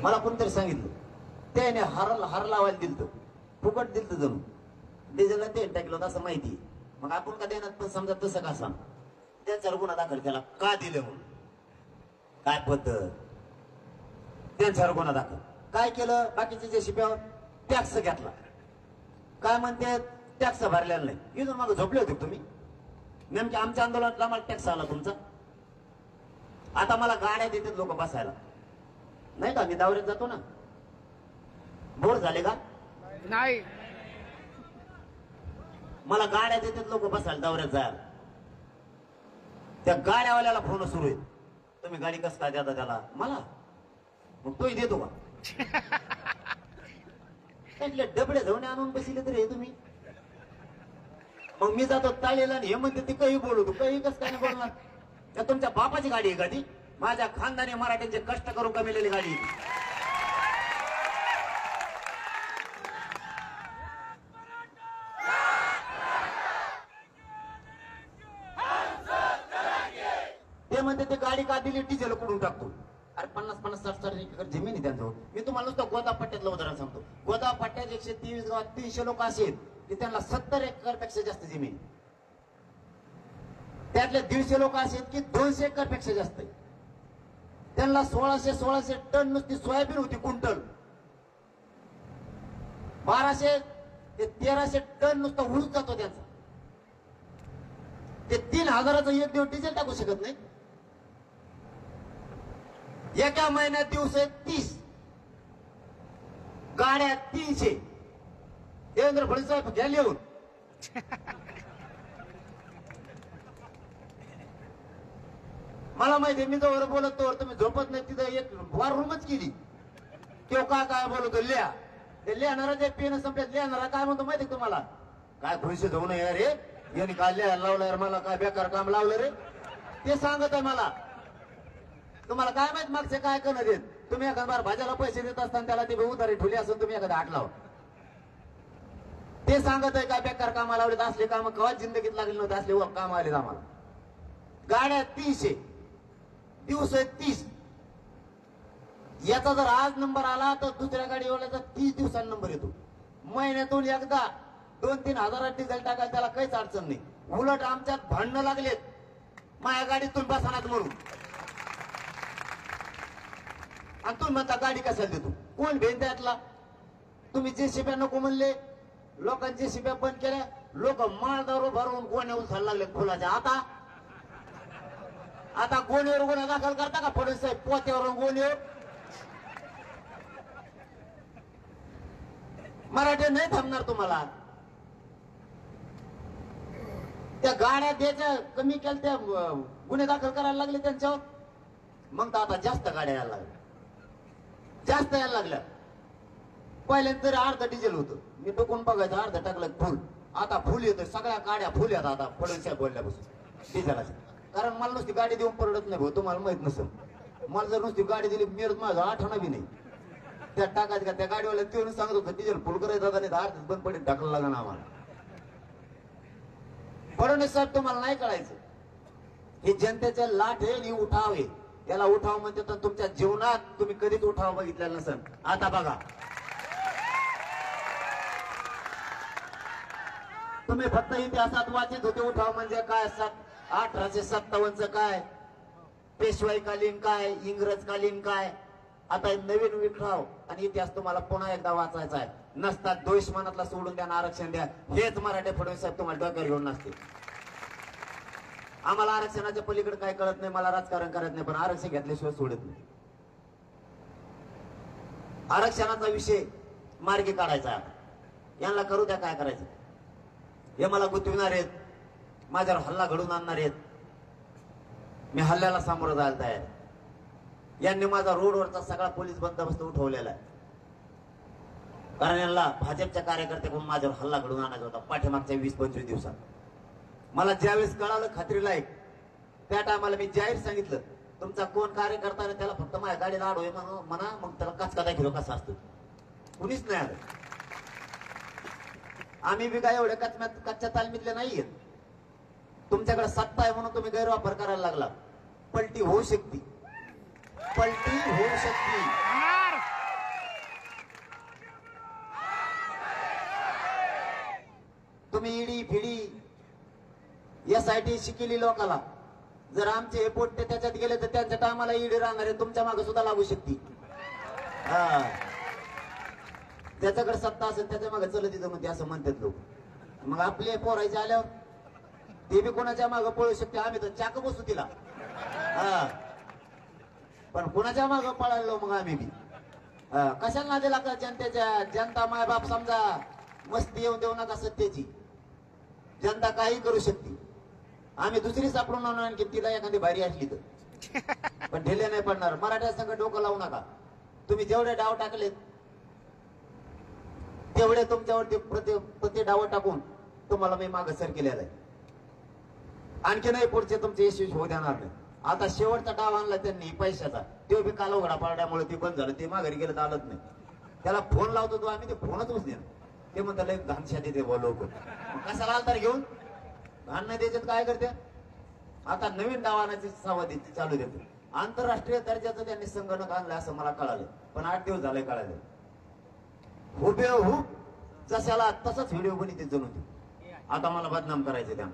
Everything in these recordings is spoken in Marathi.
मला कोणतरी सांगितलं त्याने हार लावायला दिलं फुकट दिलं जणू डिझेलला तेल टाकलं असं माहिती. मग आपण का देणार पण समजा तसं का सांग त्यांच्यावर गुन्हा दाखल केला का दिलं म्हणून काय पद्धत त्यांच्यावर गुन्हा दाखल काय केलं बाकीचे जे शिप्यावर टॅक्स घेतला काय म्हणते टॅक्स भरलेला नाही. इथून मग झोपले होते तुम्ही नेमके आमच्या आंदोलनात आम्हाला टॅक्स आला तुमचा. आता मला गाड्या देतात लोक बसायला नाही का मी दौऱ्यात जातो ना बोर झाले का नाही मला गाड्या देतात लोक बसायला दौऱ्यात जायला. त्या गाड्यावाल्याला फोन सुरू आहे तुम्ही गाडी कसं काय देता त्याला मला मग तोही देतो का त्यातले डबडे धवणे आणून बसले तरी हे तुम्ही. मग मी जातो ताळीला आणि हे म्हणते ती काही बोलू काही कसं काय नाही बोलणार. त्या तुमच्या बापाची गाडी आहे का ती माझ्या खानदानी मराठ्यांचे कष्ट करून कमिलेली गाडी आहे. ते म्हणते ते गाडी का दिली डिझेल कडून टाकतो. अरे 50-50 60-60 एकर जमीन आहे त्यांचं. मी तुम्हाला नुसतं गोदापट्ट्यातलं उदाहरण सांगतो. गोदापट्ट्यात 123 गावात 300 लोक असे की त्यांना 70 एकर पेक्षा जास्त जमीन. त्यातले 150 लोक असे की 200 एकर पेक्षा जास्त आहे. त्यांना 1600 टन नुसती सोयाबीन होती क्विंटल. 1200 ते 1300 टन नुसता ऊस जातो त्यांचा. ते 3000चं एक दिवस डिझेल टाकू शकत नाही. एका महिन्यात दिवस 30 गाड्या 300. देवेंद्र फडणवीस साहेब घ्या लिहून. मला माहिती मी जवळ बोलतो तुम्ही झोपत नाही तिथं एक वॉर रूमच केली किंवा काय बोलतो लिहा ते लिहाणारा जे पेन संपल्यात लिहाणारा काय म्हणतो माहिती तुम्हाला काय खुशी जाऊ नये रे यांनी काय लिहायला लावलं यार मला काय बेकार काम लावलं रे ते सांगत आहे मला. तुम्हाला काय माहित मागचे काय करणं देत तुम्ही एखादा बार भाज्याला पैसे देत असताना त्याला ती उधारी ठेवली असून तुम्ही एखादा आठ लावा ते सांगत आहे काय बेकार कामा लावले असले काम कवा जिंदगीत लागले नव्हते असले काम आले आम्हाला. गाड्या 300 दिवस 30. याचा जर आज नंबर आला तर दुसऱ्या गाडीवाल्याचा 30 दिवसांनी नंबर येतो. महिन्यातून एकदा 2-3 हजारात डिझेल टाकायला त्याला काहीच अडचण नाही. उलट आमच्यात भांडणं लागलेत माझ्या गाडीतून बसणार म्हणून. आणि तुम्ही म्हणता गाडी कशाला देतो कोण भेन त्यातला. तुम्ही जे शिप्या नको म्हणले लोकांची शिप्या बंद केल्या लोक माळदारू भरून गोण्या उचलायला लागले फुलाच्या. आता गोणीवर गुन्हा दाखल करता का फडणवीस साहेब पोत्यावर गोणीवर. मराठी नाही थांबणार तुम्हाला. त्या गाड्या द्यायच्या कमी केल्या त्या गुन्हे दाखल करायला लागले त्यांच्यावर. मग तर आता जास्त गाड्या यायला लागल्या जास्त यायला लागल्या. पहिल्यांदा तरी अर्ध डिझेल होतं मी डोकून बघायचं अर्ध टाकलं फुल. आता फुल येतं सगळ्या गाड्या फुल येतात आता फडणवीस साहेब बोलल्यापासून डिझेलाच्या. कारण मला नुसती गाडी देऊन परवडत नाही भाऊ तुम्हाला माहित नसेल. मला जर नुसती गाडी दिली मेरत माझं आठवणा बी नाही त्या टाकायचं का त्या गाडीवाल्या ते सांगत होतं डिझेल फुल करायचं आणि अर्ध बंद पडीत टाकलं लागलं ना आम्हाला. फडणवीस साहेब तुम्हाला नाही कळायचं हे जनतेचे लाट आहे आणि उठाव आहे. याला उठाव म्हणते तर तुमच्या जीवनात तुम्ही कधीच उठाव बघितलेला नसेल. आता बघा तुम्ही फक्त इतिहासात वाचित होते उठाव म्हणजे काय 1857चं काय पेशवाईकालीन काय इंग्रजकालीन काय. आता नवीन विठाव आणि इतिहास तुम्हाला पुन्हा एकदा वाचायचा आहे. नसतात द्वेष मनातला सोडून द्या आरक्षण द्या हेच मराठे फडणवीस साहेब तुम्हाला डोक्यावर घेऊन नसते. आम्हाला आरक्षणाच्या पलीकडे काय कळत नाही मला राजकारण करत नाही पण आरक्षण घेतल्याशिवाय सोडत नाही. आरक्षणाचा विषय मार्गी काढायचा आहे. यांना करू द्या काय करायचं. हे मला गुंतविणार आहेत माझ्यावर हल्ला घडवून आणणार आहेत. मी हल्ल्याला सामोरं जायला तयार. यांनी माझा रोडवरचा सगळा पोलीस बंदोबस्त उठवलेला आहे. कारण यांना भाजपच्या कार्यकर्त्याकडून माझ्यावर हल्ला घडवून आणायचा होता पाठीमागच्या 20-25 दिवसात. मला ज्यावेळेस कळालं खात्रीला एक त्या टायमाला मी जाहीर सांगितलं तुमचा कोण कार्यकर्ता आहे त्याला फक्त माझ्या गाडीला आडोय म्हणा मग त्याला कचका दाखलो कसा असतो. कुणीच नाही आलं. आम्ही बी काय एवढ्या कच्च्या तालमीतले नाहीये. तुमच्याकडे सत्ता आहे म्हणून तुम्ही गैरवापर करायला लागला. पलटी होऊ शकते पलटी होऊ शकते. तुम्ही ईडी फिडी SIT शिकेली लोकाला, जर आमचे हे पोट्टे त्याच्यात गेले तर त्यांच्या टायमाला ईडी राहणार आहे, तुमच्या मागे सुद्धा लागू शकते. हा, त्याच्याकडे सत्ता असेल त्याच्या मागे चलत तिथं म्हणते असं म्हणतात लोक. मग आपले पोरायचे आल्यावर ते बी कोणाच्या मागे पळू शकते, आम्ही तर चाक बसू तिला. हा, पण कोणाच्या मागे पळालो मग आम्ही बी. कशाला ना दिला का जनतेच्या, जनता मायबाप समजा मस्ती येऊन देऊ नका सत्तेची. जनता काही करू शकते, आम्ही दुसरी सापडून आणून की तिला एखादी भारी असली तर, पण ढिले नाही पडणार. मराठा संघ डोकं लावू नका. तुम्ही जेवढे डाव टाकलेत तेवढे तुमच्यावरती प्रति डाव टाकून तुम्हाला मी मागे सर केलेला आहे. आणखी नाही पुढचे तुमचे यशस्वी होऊ देणार नाही. आता शेवटचा डाव आणला त्यांनी पैशाचा, तो बी काल उघडा पाडल्यामुळे ते बंद झालं. ते माघारी गेलं तर आलत नाही. त्याला फोन लावतो तो, आम्ही ते फोनच उचलेन. ते म्हणतात लय घाणशाती ते लोक, कशाला आलतार घेऊन घाण नाही त्याच्यात काय करते. आता नवीन डाव आणायची सावधी चालू देते. आंतरराष्ट्रीय दर्जाचं त्यांनी संगणक आणलं असं मला कळालं, पण 8 दिवस झाले कळालं. हुबेहूब जशाला तसंच व्हिडिओ बनवते जणू ते. आता मला बदनाम करायचं त्या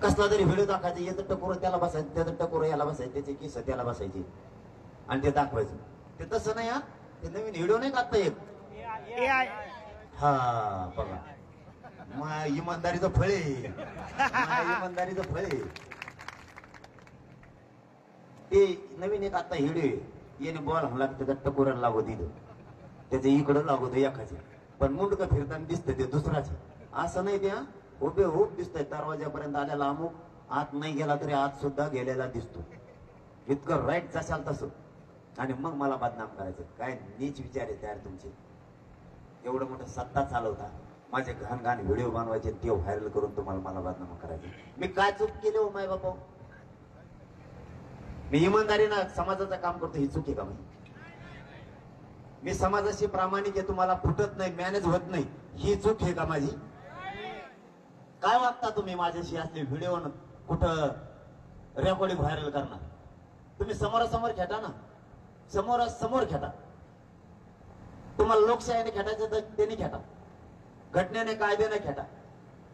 कसला तरी व्हिडिओ दाखवायचा, याचं टकोर त्याला बसायचं, त्याचं टकोर याला बसायचं, त्याचे केस त्याला बसायचे आणि ते दाखवायचं. ते तसं नाही. हा, ते नवीन व्हिडिओ नाही काढता येत. हा बघा, मग इमानदारीचं फळ आहे, इमानदारीचं फळ आहे. ते नवीन एक आता व्हिडिओ येणे बॉल हल्ला त्याचा टकोऱ्याला लागू दिलं, त्याच्या इकडं लागू दे एकाचे, पण मुंडकं फिरताना दिसतं ते दुसराचे. असं नाही त्या उभे खूप दिसतंय. दरवाजापर्यंत आलेला अमुक आत नाही गेला तरी आत सुद्धा गेलेला दिसतो. इतकं राईट जशाल तसं. आणि मग मला बदनाम करायचं. काय नीच विचार आहे त्यार तुमचे. एवढं मोठं सत्ता चालवता, माझे घाण घाण व्हिडिओ बनवायचे, ते व्हायरल करून तुम्हाला मला बदनाम करायचं. मी काय चूक केली हो माय बापा? मी इमानदारीनं समाजाचं काम करतो, ही चूक आहे का? मी समाजाशी प्रामाणिक आहे, तुम्हाला फुटत नाही, मॅनेज होत नाही, ही चूक आहे का माझी? काय वागता तुम्ही माझ्याशी? असले व्हिडिओ कुठं रेकॉर्डिंग व्हायरल करणार? तुम्ही समोरासमोर खेटा ना, समोरासमोर खेटा. तुम्हाला लोकशाहीने खेटायचं तर त्यांनी खेटा, घटनेने कायद्याने खेटा.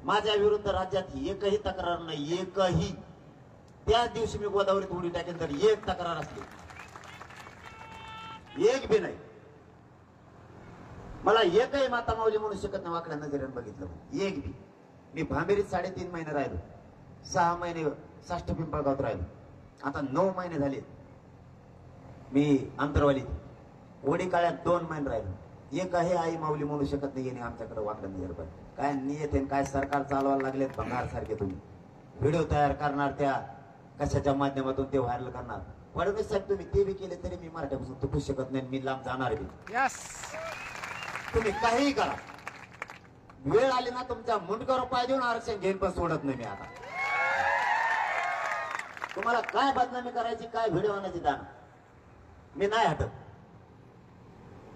माझ्या विरुद्ध राज्यात एकही तक्रार नाही, एकही. त्याच दिवशी मी गोदावरीत उडी टाकेन तर एक तक्रार असली, एक बी नाही. मला एकही माता माऊली म्हणू शकत नाही वाकड्या नजरेने बघितलं, एक बी. मी भांबेरीत 3.5 महिने राहिलो, 6 महिने साष्ट पिंपळगावात राहिलो, आता 9 महिने झाले मी अंतरवालीत. वडी काळ्यात 2 महिने राहिलो. एकही आई माऊली म्हणू शकत नाही येणे आमच्याकडे वाकड्या नजर. काय नियत आहे, काय सरकार चालवायला लागलेत भंगार सारखे. तुम्ही व्हिडिओ तयार करणार, त्या कशाच्या माध्यमातून ते व्हायरल करणार. फडणवीस साहेब तुम्ही ते बी केले तरी मी मराठ्यापासून तुटू शकत नाही, मी लांब जाणार बी. तुम्ही काहीही करा, वेळ आली ना तुमच्या मुंडकावर पाय देऊन आरक्षण घेऊन पण सोडत नाही मी. आता तुम्हाला काय बदनामी करायची, काय व्हिडिओ आणायची दाना, मी नाही हटत.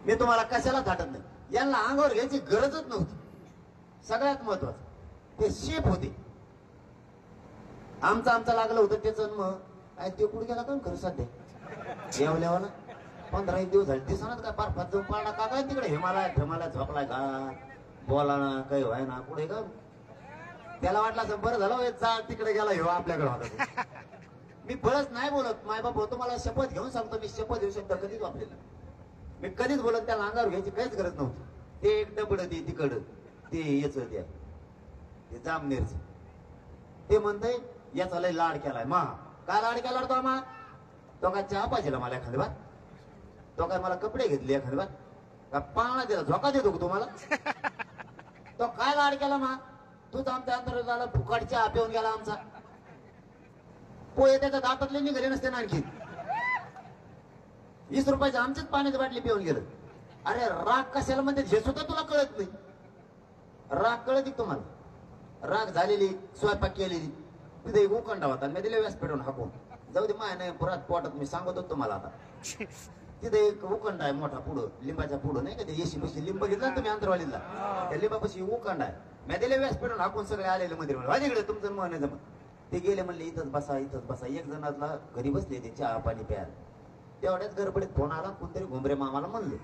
मी तुम्हाला कशालाच हटत नाही. यांना अंगावर घ्यायची गरजच नव्हती. सगळ्यात महत्वाचं ते शेप होते. आमचं लागलं होतं त्याच. मग ते कुठे गेला का खरं सध्या जेवल्यावाला 15 दिवस झाले दिसणार काय पार जाऊन पाडा का काय तिकडे हिमालय झोपलाय का बोला ना काही व्हाय ना कुठे का. त्याला वाटलं असं बरं झालं जा तिकडे गेला हे आपल्याकडे होता. मी बळच नाही बोलत माय बाप होतो, मला शपथ घेऊन सांगतो, मी शपथ घेऊ शकतो कधीच वापरेल मी, कधीच बोलत. त्याला अंगावर घ्यायची काहीच गरज नव्हती. ते एक डबड ते तिकड ते याच द्या ते जामनेरच ते म्हणतंय याचा लय लाड केलाय. मा काय लाड केला तो मा? तो काय चहा पाहिजे मला एखादी बार? तो काय मला कपडे घेतले एखादी बार? का पाळणा दिला झोका देतो का तुम्हाला? तो काय लाड केला मा? तूच आमच्या अंतर झाला फुकाट चहा पिऊन गेला आमचा. पोहे त्याच्या दातातले निघाले नसते ना आणखी. 20 रुपयाच्या आमच्याच पाण्याची बाटली पिऊन गेलं. अरे राग कशाला म्हणते हे सुद्धा तुला कळत नाही. राग कळत तुम्हाला? राग झालेली स्वयंपाक केलेली तिथे एक उकंडा होता, मी दिले व्यासपीठावरून हाकून. जाऊ दे माय नाही पुरात पोटात. मी सांगतो तुम्हाला आता तिथे एक उकंडा आहे मोठा पुढं, लिंबाच्या पुढं नाही का ते येशी बशी लिंब घेतला तुम्ही अंतरवालीला, त्या लिंबापाशी उकंडा आहे. मी दिले व्यासपीठावरून हाकून सगळे आलेले मंदिर माझ्याकडे तुमचं मन आहे जमत. ते गेले म्हणले इथंच बसा इथंच बसा. एक जणातला घरी बसले ते चहा पाणी प्यायला. तेवढ्याच गडबडीत फोन आला, कोणतरी घुमरे मामाला म्हणले